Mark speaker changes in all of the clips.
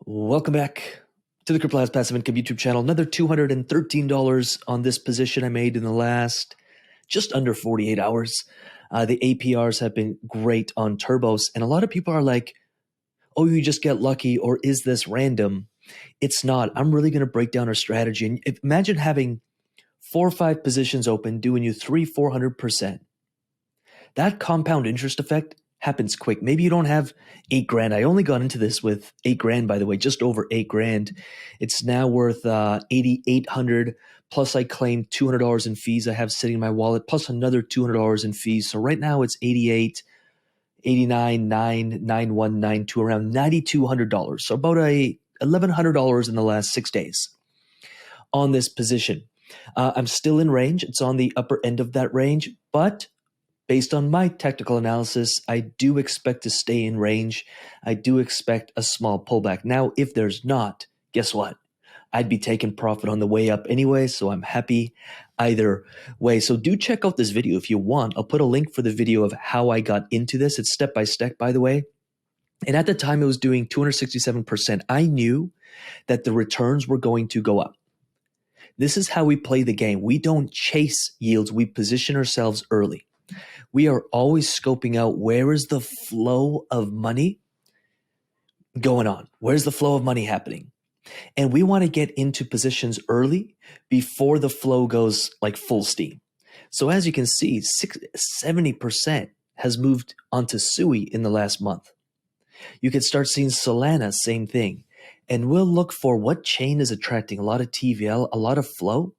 Speaker 1: Welcome back to the CryptoLabs Passive Income YouTube channel. Another $213 on this position I made in the last just under 48 hours. The APRs have been great on turbos, and a lot of people are like, oh, you just get lucky, or is this random? It's not. I'm really going to break down our strategy. And imagine having 4 or 5 positions open, doing you 300-400%. That compound interest effect happens quick. Maybe you don't have 8 grand. I only got into this with 8 grand, by the way, just over 8 grand. It's now worth 8,800. Plus I claimed $200 in fees I have sitting in my wallet, plus another $200 in fees. So right now it's 88, 89, 9, 9192, around $9,200. So about $1,100 in the last 6 days on this position. I'm still in range. It's on the upper end of that range, but based on my technical analysis, I do expect to stay in range. I do expect a small pullback. Now, if there's not, guess what? I'd be taking profit on the way up anyway, so I'm happy either way. So do check out this video if you want. I'll put a link for the video of how I got into this. It's step by step, by the way. And at the time, it was doing 267%. I knew that the returns were going to go up. This is how we play the game. We don't chase yields. We position ourselves early. We are always scoping out where is the flow of money going on? Where's the flow of money happening? And we want to get into positions early before the flow goes like full steam. So as you can see, 70% has moved onto SUI in the last month. You can start seeing Solana, same thing. And we'll look for what chain is attracting a lot of TVL, a lot of flow.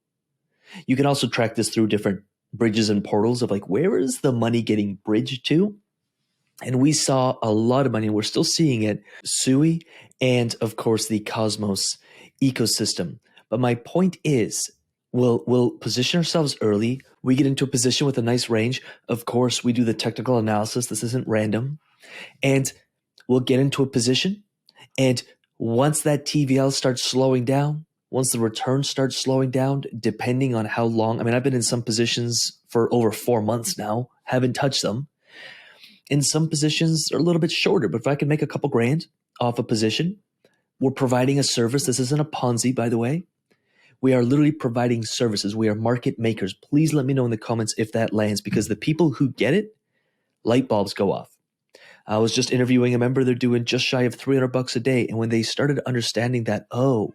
Speaker 1: You can also track this through different bridges and portals of like, where is the money getting bridged to? And we saw a lot of money, and we're still seeing it, SUI and of course the Cosmos ecosystem. But my point is, we'll position ourselves early. We get into a position with a nice range. Of course, we do the technical analysis. This isn't random. And we'll get into a position. And once that TVL starts slowing down, once the return starts slowing down, depending on how long, I mean, I've been in some positions for over 4 months now, haven't touched them. In some positions are a little bit shorter, but if I can make a couple grand off a position, we're providing a service. This isn't a Ponzi, by the way. We are literally providing services. We are market makers. Please let me know in the comments if that lands, because the people who get it, light bulbs go off. I was just interviewing a member. They're doing just shy of $300 a day. And when they started understanding that, oh,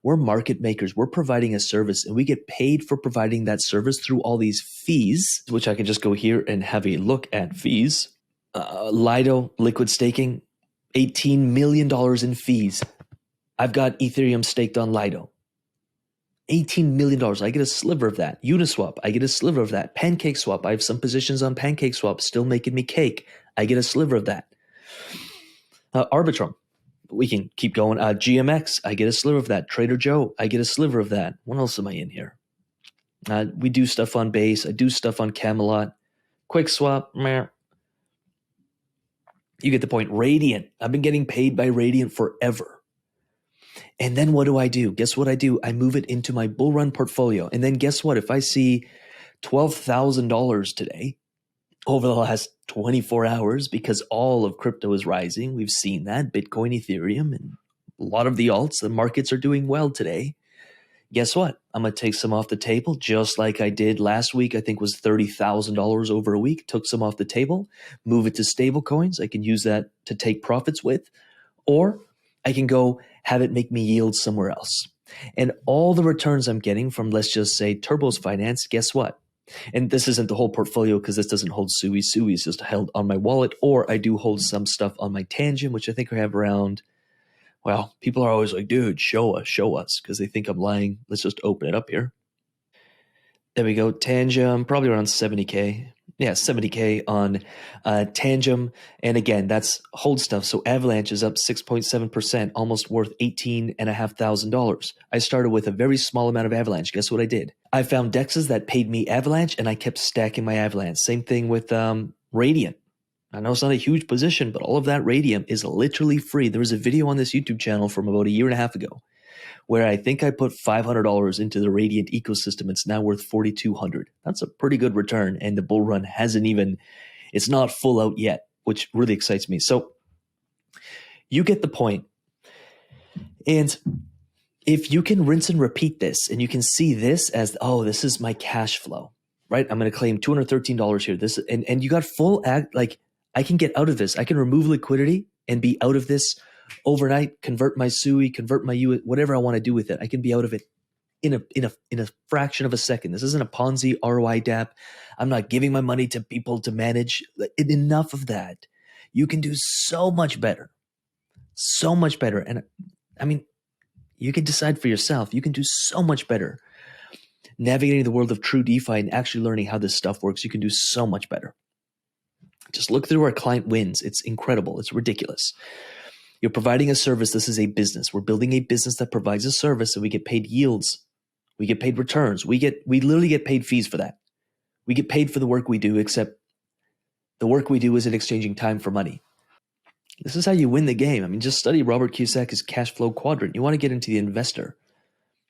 Speaker 1: we're market makers. We're providing a service, and we get paid for providing that service through all these fees, which I can just go here and have a look at fees. Lido, liquid staking, $18 million in fees. I've got Ethereum staked on Lido. $18 million. I get a sliver of that. Uniswap, I get a sliver of that. Pancake swap, I have some positions on Pancake swap still making me cake. I get a sliver of that. Arbitrum, we can keep going. GMX, I get a sliver of that. Trader Joe, I get a sliver of that. What else am I in here? We do stuff on Base. I do stuff on Camelot. QuickSwap, meh. You get the point. Radiant, I've been getting paid by Radiant forever. And then what do? Guess what I do? I move it into my bull run portfolio. And then guess what? If I see $12,000 today over the last 24 hours, because all of crypto is rising, we've seen that, Bitcoin, Ethereum, and a lot of the alts, the markets are doing well today. Guess what? I'm going to take some off the table, just like I did last week. I think was $30,000 over a week. Took some off the table, move it to stable coins. I can use that to take profits with, or I can go have it make me yield somewhere else. And all the returns I'm getting from, let's just say, Turbo's Finance, guess what? And this isn't the whole portfolio because this doesn't hold SUI. SUI is just held on my wallet, or I do hold some stuff on my Tangum, which I think I have around, well, people are always like, dude, show us, because they think I'm lying. Let's just open it up here. There we go. Tangum, probably around 70K. Yeah, 70K on Tangum. And again, that's hold stuff. So Avalanche is up 6.7%, almost worth $18,500. I started with a very small amount of Avalanche. Guess what I did? I found dexes that paid me Avalanche, and I kept stacking my Avalanche. Same thing with Radium. I know it's not a huge position, but all of that Radium is literally free. There was a video on this YouTube channel from about 1.5 years ago where I think I put $500 into the Radiant ecosystem. It's now worth $4,200. That's a pretty good return, and the bull run hasn't even, it's not full out yet, which really excites me. So you get the point. And if you can rinse and repeat this and you can see this as, oh, this is my cash flow, right? I'm going to claim $213 here. This and you got full like I can get out of this. I can remove liquidity and be out of this overnight, convert my SUI, convert my U, whatever I want to do with it. I can be out of it in a fraction of a second. This isn't a Ponzi ROI Dapp. I'm not giving my money to people to manage. Enough of that. You can do so much better. So much better. And I mean, you can decide for yourself. You can do so much better. Navigating the world of true DeFi and actually learning how this stuff works, you can do so much better. Just look through our client wins. It's incredible. It's ridiculous. You're providing a service. This is a business. We're building a business that provides a service, and we get paid yields. We get paid returns. We literally get paid fees for that. We get paid for the work we do, except the work we do isn't exchanging time for money. This is how you win the game. I mean, just study Robert Kiyosaki's cash flow quadrant. You want to get into the investor.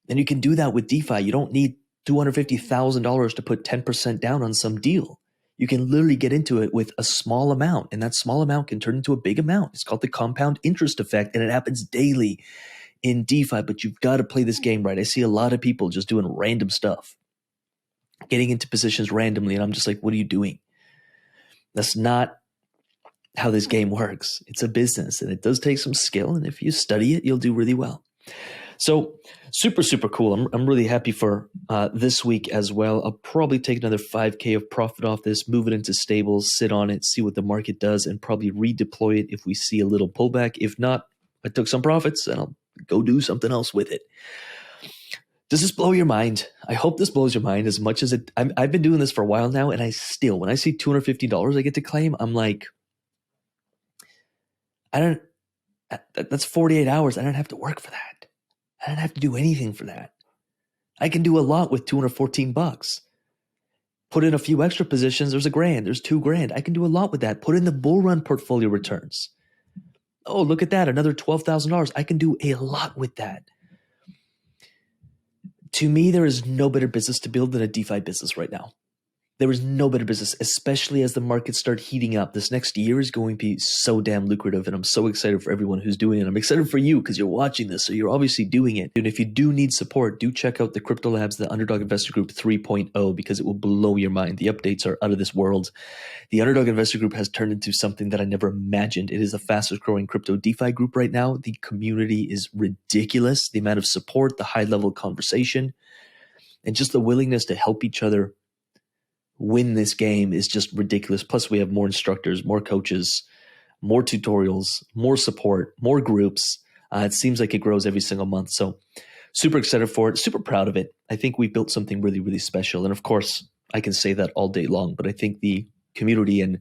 Speaker 1: And you can do that with DeFi. You don't need $250,000 to put 10% down on some deal. You can literally get into it with a small amount, and that small amount can turn into a big amount. It's called the compound interest effect, and it happens daily in DeFi, but you've got to play this game right. I see a lot of people just doing random stuff, getting into positions randomly, and I'm just like, what are you doing? That's not how this game works. It's a business, and it does take some skill, and if you study it, you'll do really well. So super, super cool. I'm really happy for this week as well. I'll probably take another 5K of profit off this, move it into stables, sit on it, see what the market does, and probably redeploy it if we see a little pullback. If not, I took some profits and I'll go do something else with it. Does this blow your mind? I hope this blows your mind as much as it. I've been doing this for a while now, and I still, when I see $250 I get to claim, I'm like, that's 48 hours. I don't have to work for that. I don't have to do anything for that. I can do a lot with $214. Put in a few extra positions. There's $1,000. There's $2,000. I can do a lot with that. Put in the bull run portfolio returns. Oh, look at that. Another $12,000. I can do a lot with that. To me, there is no better business to build than a DeFi business right now. There is no better business, especially as the markets start heating up. This next year is going to be so damn lucrative, and I'm so excited for everyone who's doing it. I'm excited for you because you're watching this, so you're obviously doing it. And if you do need support, do check out the CryptoLabs, the Underdog Investor Group 3.0, because it will blow your mind. The updates are out of this world. The Underdog Investor Group has turned into something that I never imagined. It is the fastest growing crypto DeFi group right now. The community is ridiculous. The amount of support, the high level conversation, and just the willingness to help each other win this game is just ridiculous. Plus, we have more instructors, more coaches, more tutorials, more support, more groups. It seems like it grows every single month. So super excited for it, super proud of it. I think we built something really, really special. And of course, I can say that all day long, but I think the community and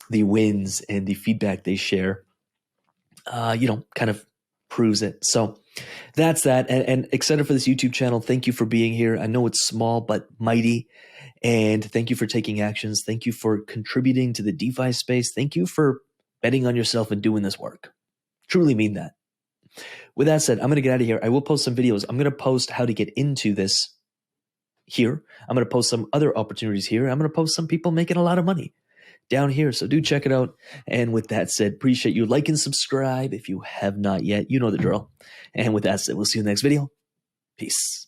Speaker 1: the wins and the feedback they share, kind of proves it. So that's that. And excited for this YouTube channel. Thank you for being here. I know it's small, but mighty. And thank you for taking actions. Thank you for contributing to the DeFi space. Thank you for betting on yourself and doing this work. Truly mean that. With that said, I'm going to get out of here. I will post some videos. I'm going to post how to get into this here. I'm going to post some other opportunities here. I'm going to post some people making a lot of money down here. So do check it out. And with that said, appreciate you. Like and subscribe if you have not yet. You know the drill. And with that said, we'll see you in the next video. Peace.